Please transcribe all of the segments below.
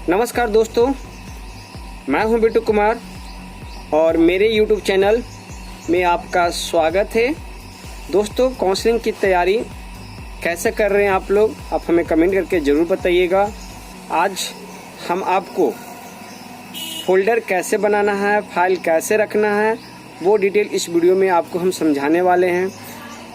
नमस्कार दोस्तों, मैं हूं बिट्टू कुमार और मेरे YouTube चैनल में आपका स्वागत है। दोस्तों, काउंसलिंग की तैयारी कैसे कर रहे हैं आप लोग, आप हमें कमेंट करके ज़रूर बताइएगा। आज हम आपको फोल्डर कैसे बनाना है, फाइल कैसे रखना है, वो डिटेल इस वीडियो में आपको हम समझाने वाले हैं।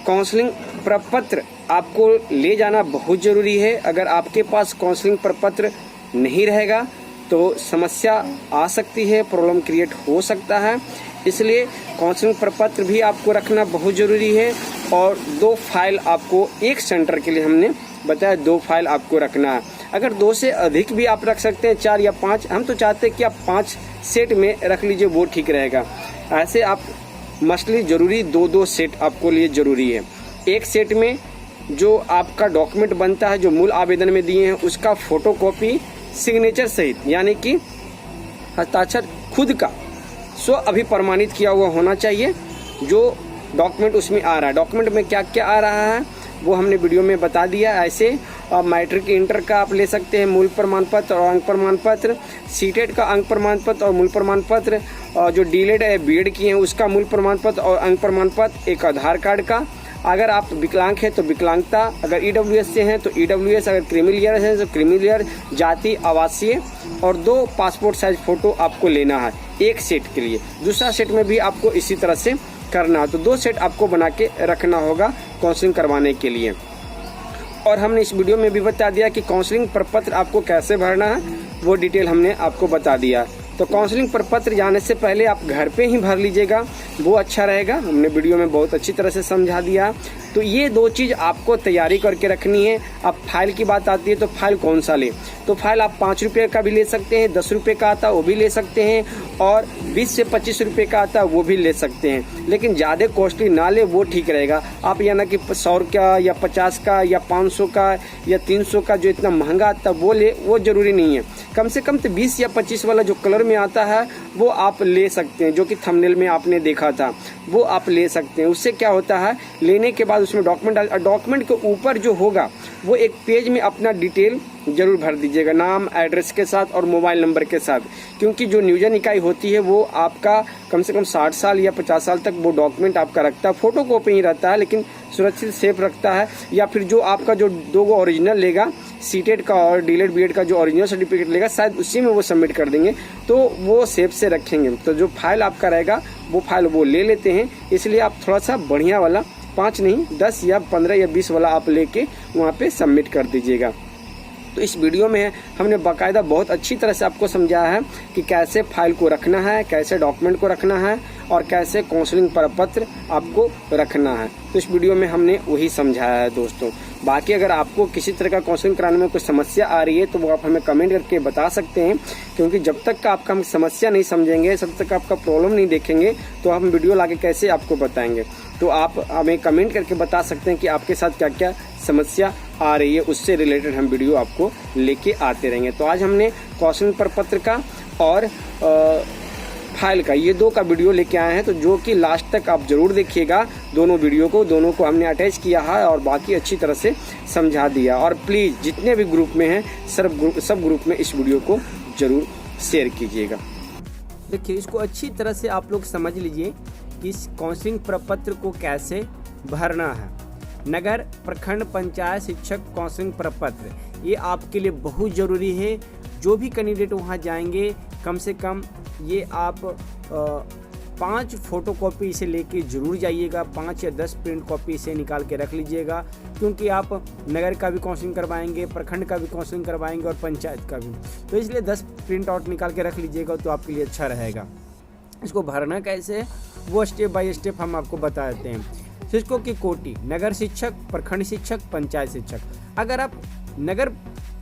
काउंसलिंग प्रपत्र आपको ले जाना बहुत ज़रूरी है। अगर आपके पास काउंसलिंग प्रपत्र नहीं रहेगा तो समस्या आ सकती है, प्रॉब्लम क्रिएट हो सकता है। इसलिए काउंसलिंग प्रपत्र भी आपको रखना बहुत ज़रूरी है। और 2 फाइल आपको एक सेंटर के लिए हमने बताया, 2 फाइल आपको रखना है। अगर 2 से अधिक भी आप रख सकते हैं, 4 या 5, हम तो चाहते हैं कि आप 5 सेट में रख लीजिए, वो ठीक रहेगा। ऐसे आप मसली ज़रूरी 2-2 सेट आपको लिए ज़रूरी है। एक सेट में जो आपका डॉक्यूमेंट बनता है, जो मूल आवेदन में दिए हैं, उसका फोटोकॉपी सिग्नेचर सहित, यानी कि हस्ताक्षर खुद का अभिप्रमाणित किया हुआ होना चाहिए। जो डॉक्यूमेंट उसमें आ रहा है, डॉक्यूमेंट में क्या क्या आ रहा है वो हमने वीडियो में बता दिया। ऐसे मैट्रिक इंटर का आप ले सकते हैं मूल प्रमाण पत्र और अंक प्रमाण पत्र, सीटेट का अंक प्रमाण पत्र और मूल प्रमाण पत्र, और जो डीलेड है बीएड किए हैं उसका मूल प्रमाण पत्र और अंक प्रमाण पत्र, एक आधार कार्ड का। अगर आप विकलांग हैं तो विकलांगता, अगर ईडब्ल्यूएस से हैं तो ईडब्ल्यूएस, अगर क्रीमिलियर है तो क्रीमिलियर, जाति, आवासीय, और 2 पासपोर्ट साइज फोटो आपको लेना है एक सेट के लिए। दूसरा सेट में भी आपको इसी तरह से करना है, तो 2 सेट आपको बना के रखना होगा काउंसलिंग करवाने के लिए। और हमने इस वीडियो में भी बता दिया कि काउंसलिंग प्रपत्र आपको कैसे भरना है, वो डिटेल हमने आपको बता दिया। तो काउंसलिंग प्रपत्र जाने से पहले आप घर पे ही भर लीजिएगा, वो अच्छा रहेगा। हमने वीडियो में बहुत अच्छी तरह से समझा दिया। तो ये 2 चीज़ आपको तैयारी करके रखनी है। अब फाइल की बात आती है तो फाइल कौन सा ले, तो फाइल आप 5 रुपये का भी ले सकते हैं, 10 रुपये का आता है वो भी ले सकते हैं, और 20 से 25 रुपये का आता है वो भी ले सकते हैं। लेकिन ज़्यादा कॉस्टली ना ले, वो ठीक रहेगा। आप या ना कि 100 का या 50 का या 500 का या 300 का जो इतना महंगा आता है वो ले, वो ज़रूरी नहीं है। कम से कम तो 20 या 25 वाला जो कलर में आता है वो आप ले सकते हैं, जो कि थंबनेल में आपने देखा था, वो आप ले सकते हैं। उससे क्या होता है, लेने के बाद उसमें डॉक्यूमेंट के ऊपर जो होगा वो एक पेज में अपना डिटेल जरूर भर दीजिएगा, नाम, एड्रेस के साथ और मोबाइल नंबर के साथ। क्योंकि जो नियोजन इकाई होती है वो आपका कम से कम 60 साल या 50 साल तक वो डॉक्यूमेंट आपका रखता है। फोटो कॉपी ही रहता है लेकिन सुरक्षित सेफ रखता है। या फिर जो आपका जो 2 ओरिजिनल लेगा, सीटेट का और डीलेड बीएड का जो ओरिजिनल सर्टिफिकेट लेगा, शायद उसी में वो सबमिट कर देंगे, तो वो सेफ से रखेंगे। तो जो फाइल आपका रहेगा वो फाइल वो ले लेते हैं। इसलिए आप थोड़ा सा बढ़िया वाला 5 नहीं 10 या 15 या 20 वाला आप लेके वहाँ पे सबमिट कर दीजिएगा। तो इस वीडियो में हमने बाकायदा बहुत अच्छी तरह से आपको समझाया है कि कैसे फाइल को रखना है, कैसे डॉक्यूमेंट को रखना है और कैसे काउंसलिंग प्रपत्र आपको रखना है। तो इस वीडियो में हमने वही समझाया है दोस्तों। बाकी अगर आपको किसी तरह का काउंसलिंग कराने में कोई समस्या आ रही है तो वो आप हमें कमेंट करके बता सकते हैं। क्योंकि जब तक का आपका हम समस्या नहीं समझेंगे, जब तक आपका प्रॉब्लम नहीं देखेंगे, तो हम वीडियो लाके कैसे आपको बताएंगे। तो आप हमें कमेंट करके बता सकते हैं कि आपके साथ क्या क्या समस्या आ रही है, उससे रिलेटेड हम वीडियो आपको लेके आते रहेंगे। तो आज हमने काउंसलिंग प्रपत्र का और फाइल का, ये 2 का वीडियो लेके आए हैं, तो जो कि लास्ट तक आप जरूर देखिएगा। दोनों वीडियो को, दोनों को हमने अटैच किया है और बाकी अच्छी तरह से समझा दिया। और प्लीज़ जितने भी ग्रुप में हैं सब ग्रुप में इस वीडियो को जरूर शेयर कीजिएगा। देखिए, इसको अच्छी तरह से आप लोग समझ लीजिए कि इस काउंसलिंग प्रपत्र को कैसे भरना है। नगर, प्रखंड, पंचायत, शिक्षक काउंसलिंग प्रपत्र, ये आपके लिए बहुत ज़रूरी है। जो भी कैंडिडेट वहाँ जाएंगे, कम से कम ये आप 5 फोटोकॉपी इसे लेके जरूर जाइएगा, 5 या 10 प्रिंट कॉपी इसे निकाल के रख लीजिएगा। क्योंकि आप नगर का भी काउंसलिंग करवाएंगे, प्रखंड का भी काउंसलिंग करवाएंगे और पंचायत का भी, तो इसलिए 10 प्रिंट आउट निकाल के रख लीजिएगा, तो आपके लिए अच्छा रहेगा। इसको भरना कैसे है वो स्टेप बाय स्टेप हम आपको बता देते हैं। शिक्षकों की कोटि, नगर शिक्षक, प्रखंड शिक्षक, पंचायत शिक्षक। अगर आप नगर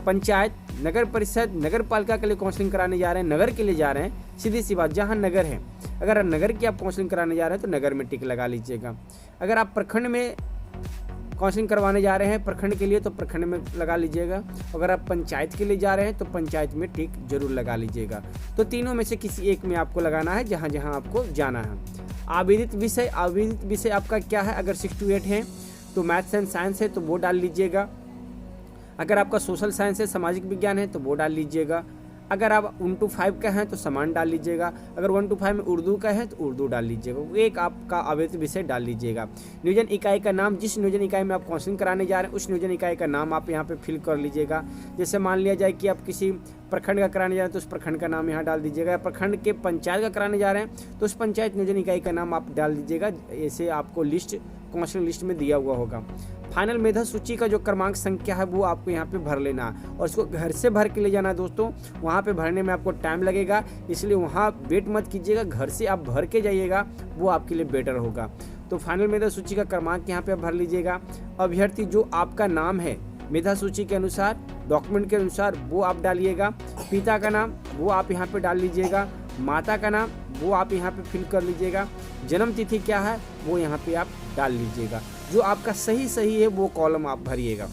पंचायत, नगर परिषद, नगर पालिका के लिए काउंसलिंग कराने जा रहे हैं, नगर के लिए जा रहे हैं, सीधी सी बात, जहां नगर है, अगर नगर की आप काउंसलिंग कराने जा रहे हैं तो नगर में टिक लगा लीजिएगा। अगर आप प्रखंड में काउंसलिंग करवाने जा रहे हैं प्रखंड के लिए तो प्रखंड में लगा लीजिएगा। अगर आप पंचायत के लिए जा रहे हैं तो पंचायत में टिक जरूर लगा लीजिएगा। तो तीनों में से किसी एक में आपको लगाना है जहाँ जहाँ आपको जाना है। आवेदित विषय आपका क्या है? अगर 6 to 8 है तो मैथ्स एंड साइंस है तो वो डाल लीजिएगा। अगर आपका सोशल साइंस है, सामाजिक विज्ञान है तो वो डाल लीजिएगा। अगर आप 1 to 5 का हैं तो समान डाल लीजिएगा, अगर 1 to 5 में उर्दू का है तो उर्दू डाल लीजिएगा, एक आपका अवैध विषय डाल लीजिएगा। नियोजन इकाई का नाम, जिस नियोजन इकाई में आप काउंसलिंग कराने जा रहे हैं उस नियोजन इकाई का नाम आप यहाँ पे फिल कर लीजिएगा। जैसे मान लिया जाए कि आप किसी प्रखंड का कराने जा रहे हैं तो उस प्रखंड का नाम यहाँ डाल दीजिएगा, या प्रखंड के पंचायत का कराने जा रहे हैं तो उस पंचायत नियोजन इकाई का नाम आप डाल दीजिएगा। ऐसे आपको लिस्ट काउंसलिंग लिस्ट में दिया हुआ होगा। फाइनल मेधा सूची का जो क्रमांक संख्या है वो आपको यहाँ पे भर लेना है और उसको घर से भर के ले जाना है दोस्तों। वहाँ पे भरने में आपको टाइम लगेगा, इसलिए वहाँ वेट मत कीजिएगा, घर से आप भर के जाइएगा, वो आपके लिए बेटर होगा। तो फाइनल मेधा सूची का क्रमांक यहाँ पे आप भर लीजिएगा। अभ्यर्थी जो आपका नाम है मेधा सूची के अनुसार, डॉक्यूमेंट के अनुसार वो आप डालिएगा। पिता का नाम वो आप यहाँ पे डाल लीजिएगा, माता का नाम वो आप यहाँ पे फिल कर लीजिएगा, जन्म तिथि क्या है वो यहाँ पे आप डाल लीजिएगा। जो आपका सही है वो कॉलम आप भरिएगा।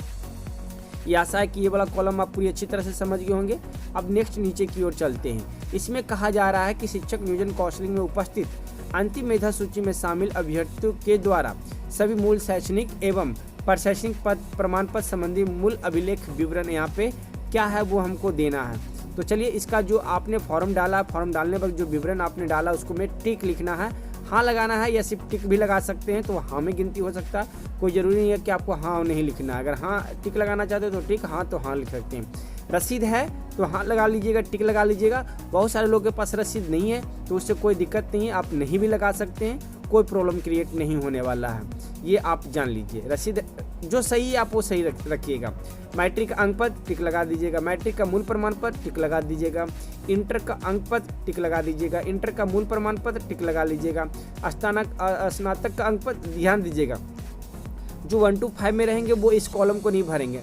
ये आशा है कि ये वाला कॉलम आप पूरी अच्छी तरह से समझ गए होंगे। अब नेक्स्ट नीचे की ओर चलते हैं। इसमें कहा जा रहा है कि शिक्षक नियोजन काउंसलिंग में उपस्थित अंतिम मेधा सूची में शामिल अभ्यर्थियों के द्वारा सभी मूल शैक्षणिक एवं प्रशैक्षणिक पद प्रमाण पत्र संबंधी मूल अभिलेख विवरण यहाँ पे क्या है वो हमको देना है। तो चलिए इसका जो आपने फॉर्म डाला, फॉर्म डालने पर जो विवरण आपने डाला उसको में टिक लिखना है, हाँ लगाना है, या सिर्फ टिक भी लगा सकते हैं तो हाँ में गिनती हो सकता है। कोई ज़रूरी नहीं है कि आपको हाँ नहीं लिखना है, अगर हाँ टिक लगाना चाहते हो तो टिक, हाँ तो हाँ लिख सकते हैं। रसीद है तो हाँ लगा लीजिएगा, टिक लगा लीजिएगा। बहुत सारे लोगों के पास रसीद नहीं है तो उससे कोई दिक्कत नहीं है, आप नहीं भी लगा सकते हैं, कोई प्रॉब्लम क्रिएट नहीं होने वाला है, ये आप जान लीजिए। रसीद जो सही है आप वो सही रखिएगा। मैट्रिक अंक पत्र टिक लगा दीजिएगा, मैट्रिक का मूल प्रमाण पत्र टिक लगा दीजिएगा, इंटर का अंक पत्र टिक लगा दीजिएगा, इंटर का मूल प्रमाण पत्र टिक लगा लीजिएगा, स्नातक का अंक पत्र ध्यान दीजिएगा। जो 1 to 5 में रहेंगे वो इस कॉलम को नहीं भरेंगे,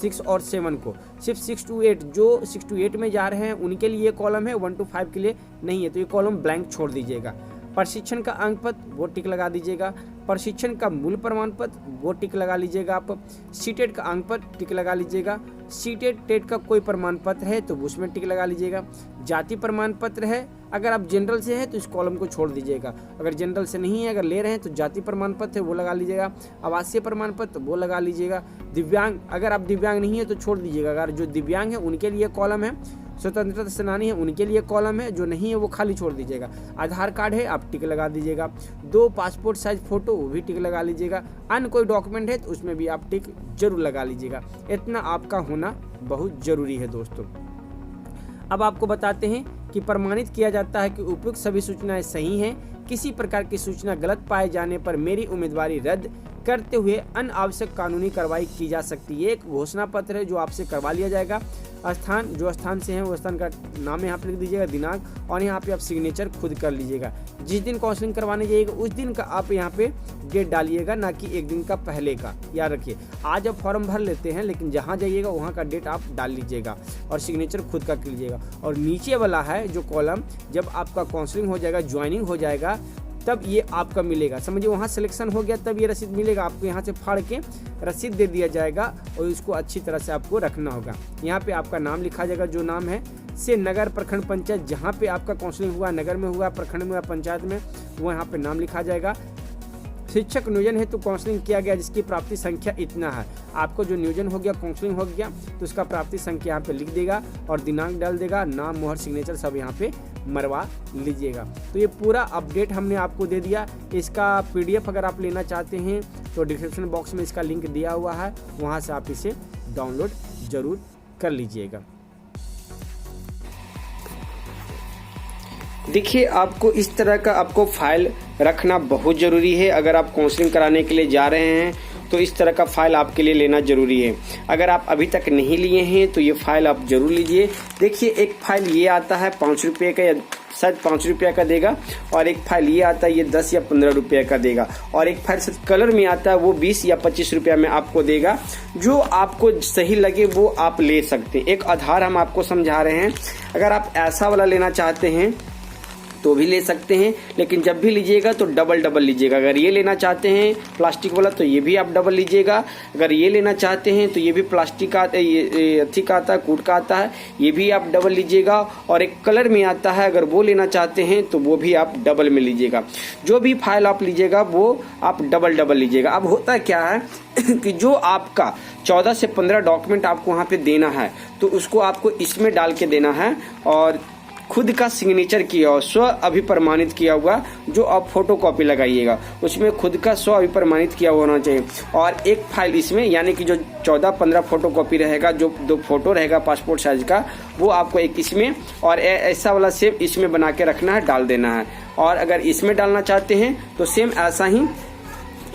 6 और 7 को, सिर्फ 6 to 8 जो 6 to 8 में जा रहे हैं उनके लिए ये कॉलम है, 1 to 5 के लिए नहीं है, तो ये कॉलम ब्लैंक छोड़ दीजिएगा। प्रशिक्षण का अंक पत्र वो टिक लगा दीजिएगा, प्रशिक्षण का मूल प्रमाण पत्र वो टिक लगा लीजिएगा आप, सीटेट का अंक पत्र टिक लगा लीजिएगा, सीटेट टेट का कोई प्रमाण पत्र है तो उसमें टिक लगा लीजिएगा। जाति प्रमाण पत्र है, अगर आप जनरल से है तो इस कॉलम को छोड़ दीजिएगा, अगर जनरल से नहीं है, अगर ले रहे हैं तो जाति प्रमाण पत्र है वो लगा लीजिएगा, आवासीय प्रमाण पत्र वो लगा लीजिएगा। दिव्यांग, अगर आप दिव्यांग नहीं है तो छोड़ दीजिएगा, अगर जो दिव्यांग है उनके लिए कॉलम है, स्वतंत्रता सेनानी है उनके लिए कॉलम है, जो नहीं है वो खाली छोड़ दीजिएगा। आधार कार्ड है आप टिक लगा दीजिएगा, 2 पासपोर्ट साइज फोटो वो भी टिक लगा लीजिएगा, अन्य कोई डॉक्यूमेंट है तो उसमें भी आप टिक जरूर लगा लीजिएगा। इतना आपका होना बहुत जरूरी है दोस्तों। अब आपको बताते हैं कि प्रमाणित किया जाता है कि उपयुक्त सभी सूचनाएं सही हैं, किसी प्रकार की सूचना गलत पाए जाने पर मेरी उम्मीदवारी रद्द करते हुए अनावश्यक कानूनी कार्रवाई की जा सकती है। एक घोषणा पत्र है जो आपसे करवा लिया जाएगा। स्थान, जो स्थान से हैं वो स्थान का नाम यहाँ पे लिख दीजिएगा, दिनांक, और यहाँ पे आप सिग्नेचर खुद कर लीजिएगा। जिस दिन काउंसलिंग करवाने जाइएगा उस दिन का आप यहाँ पे डेट डालिएगा, ना कि एक दिन का पहले का। याद रखिए, आज आप फॉर्म भर लेते हैं लेकिन जहाँ जाइएगा वहाँ का डेट आप डाल लीजिएगा और सिग्नेचर खुद का कर लीजिएगा। और नीचे वाला है जो कॉलम, जब आपका काउंसलिंग हो जाएगा, ज्वाइनिंग हो जाएगा, तब ये आपका मिलेगा। समझिए वहाँ सिलेक्शन हो गया तब ये रसीद मिलेगा आपको, यहाँ से फाड़ के रसीद दे दिया जाएगा और इसको अच्छी तरह से आपको रखना होगा। यहाँ पे आपका नाम लिखा जाएगा, जो नाम है से नगर, प्रखंड, पंचायत, जहाँ पे आपका काउंसलिंग हुआ, नगर में हुआ, प्रखंड में हुआ, पंचायत में, वो यहाँ पे नाम लिखा जाएगा। शिक्षक नियोजन हेतु काउंसलिंग किया गया जिसकी प्राप्ति संख्या इतना है। आपको जो नियोजन हो गया, काउंसलिंग हो गया, तो उसका प्राप्ति संख्या यहाँ पे लिख देगा और दिनांक डाल देगा, नाम, मोहर, सिग्नेचर सब यहाँ पे मरवा लीजिएगा। तो ये पूरा अपडेट हमने आपको दे दिया। इसका PDF अगर आप लेना चाहते हैं तो डिस्क्रिप्शन बॉक्स में इसका लिंक दिया हुआ है, वहाँ से आप इसे डाउनलोड जरूर कर लीजिएगा। देखिए, आपको इस तरह का आपको फाइल रखना बहुत ज़रूरी है। अगर आप काउंसलिंग कराने के लिए जा रहे हैं तो इस तरह का फाइल आपके लिए लेना ज़रूरी है। अगर आप अभी तक नहीं लिए हैं तो ये फाइल आप ज़रूर लीजिए। देखिए, एक फाइल ये आता है 5 रुपये का, या शायद 5 रुपये का देगा, और एक फाइल ये आता है ये 10 या 15 रुपये का देगा, और एक फाइल शायद कलर में आता है वो 20 या 25 रुपये में आपको देगा। जो आपको सही लगे वो आप ले सकते हैं। एक आधार हम आपको समझा रहे हैं, अगर आप ऐसा वाला लेना चाहते हैं तो भी ले सकते हैं, लेकिन जब भी लीजिएगा तो डबल लीजिएगा। अगर ये लेना चाहते हैं प्लास्टिक वाला तो ये भी आप डबल लीजिएगा। अगर ये लेना चाहते हैं तो ये भी प्लास्टिक का अथी का आता है, कूट का आता है, ये भी आप डबल लीजिएगा। और एक कलर में आता है, अगर वो लेना चाहते हैं तो वो भी आप डबल में लीजिएगा। जो भी फाइल आप लीजिएगा वो आप डबल लीजिएगा। अब होता क्या है कि जो आपका 14 से 15 डॉक्यूमेंट आपको वहाँ पे देना है तो उसको आपको इसमें डाल के देना है, और खुद का सिग्नेचर किया हुआ, स्व अभिप्रमाणित किया हुआ जो आप फोटो कॉपी लगाइएगा उसमें खुद का स्व अभिप्रमाणित किया हुआ होना चाहिए। और एक फाइल इसमें, यानी कि जो 14-15 फोटो कॉपी रहेगा, जो 2 फोटो रहेगा पासपोर्ट साइज का, वो आपको एक इसमें और ऐसा वाला सेम इसमें बना के रखना है, डाल देना है। और अगर इसमें डालना चाहते हैं तो सेम ऐसा ही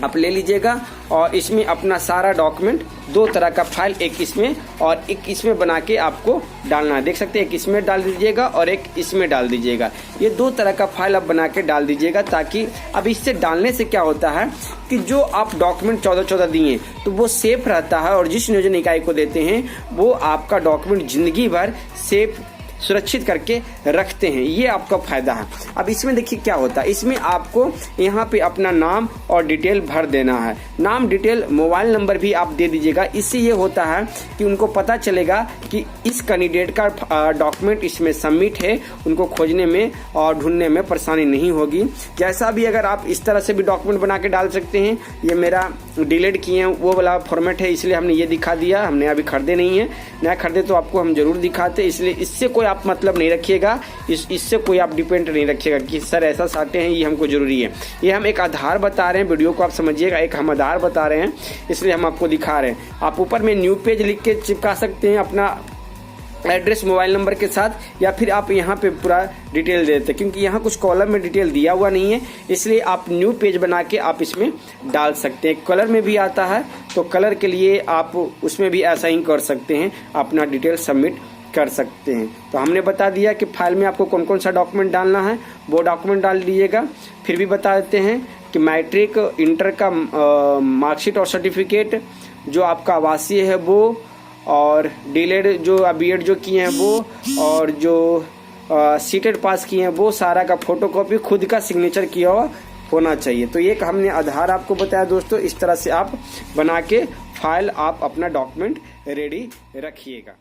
आप ले लीजिएगा और इसमें अपना सारा डॉक्यूमेंट 2 तरह का फाइल, एक इसमें और एक इसमें बना के आपको डालना है। देख सकते हैं, एक इसमें डाल दीजिएगा और एक इसमें डाल दीजिएगा। ये 2 तरह का फाइल आप बना के डाल दीजिएगा, ताकि अब इससे डालने से क्या होता है कि जो आप डॉक्यूमेंट 14 दिए तो वो सेफ रहता है, और जिस नियोजन इकाई को देते हैं वो आपका डॉक्यूमेंट जिंदगी भर सेफ सुरक्षित करके रखते हैं। ये आपका फायदा है। अब इसमें देखिए क्या होता है, इसमें आपको यहाँ पे अपना नाम और डिटेल भर देना है। नाम, डिटेल, मोबाइल नंबर भी आप दे दीजिएगा। इससे ये होता है कि उनको पता चलेगा कि इस कैंडिडेट का डॉक्यूमेंट इसमें सबमिट है, उनको खोजने में और ढूंढने में परेशानी नहीं होगी। जैसा भी अगर आप इस तरह से भी डॉक्यूमेंट बना के डाल सकते हैं। ये मेरा डिलीट किए हैं वो वाला फॉर्मेट है, इसलिए हमने ये दिखा दिया। हमने अभी खरीदे नहीं है, नया खरीदे तो आपको हम जरूर दिखाते। इसलिए इससे कोई आप मतलब नहीं रखिएगा, इससे कोई आप डिपेंड नहीं रखिएगा कि सर ऐसा साटे हैं, ये हमको जरूरी है। ये हम एक आधार बता रहे हैं, वीडियो को आप समझिएगा, एक हम आधार बता रहे हैं, इसलिए हम आपको दिखा रहे हैं। आप ऊपर में न्यू पेज लिख के चिपका सकते हैं अपना एड्रेस मोबाइल नंबर के साथ, या फिर आप यहाँ पे पूरा डिटेल दे देते हैं, क्योंकि यहाँ कुछ कॉलम में डिटेल दिया हुआ नहीं है, इसलिए आप न्यू पेज बना के आप इसमें डाल सकते हैं। कलर में भी आता है तो कलर के लिए आप उसमें भी ऐसा ही कर सकते हैं, अपना डिटेल सबमिट कर सकते हैं। तो हमने बता दिया कि फाइल में आपको कौन कौन सा डॉक्यूमेंट डालना है, वो डॉक्यूमेंट डाल दीजिएगा। फिर भी बता देते हैं कि मैट्रिक, इंटर का मार्कशीट और सर्टिफिकेट, जो आपका आवासीय है वो, और डीलेड जो बीएड जो किए हैं वो, और जो सीटेड पास किए हैं वो, सारा का फोटोकॉपी खुद का सिग्नेचर किया हुआ होना चाहिए। तो ये हमने आधार आपको बताया दोस्तों। इस तरह से आप बना के फाइल आप अपना डॉक्यूमेंट रेडी रखिएगा।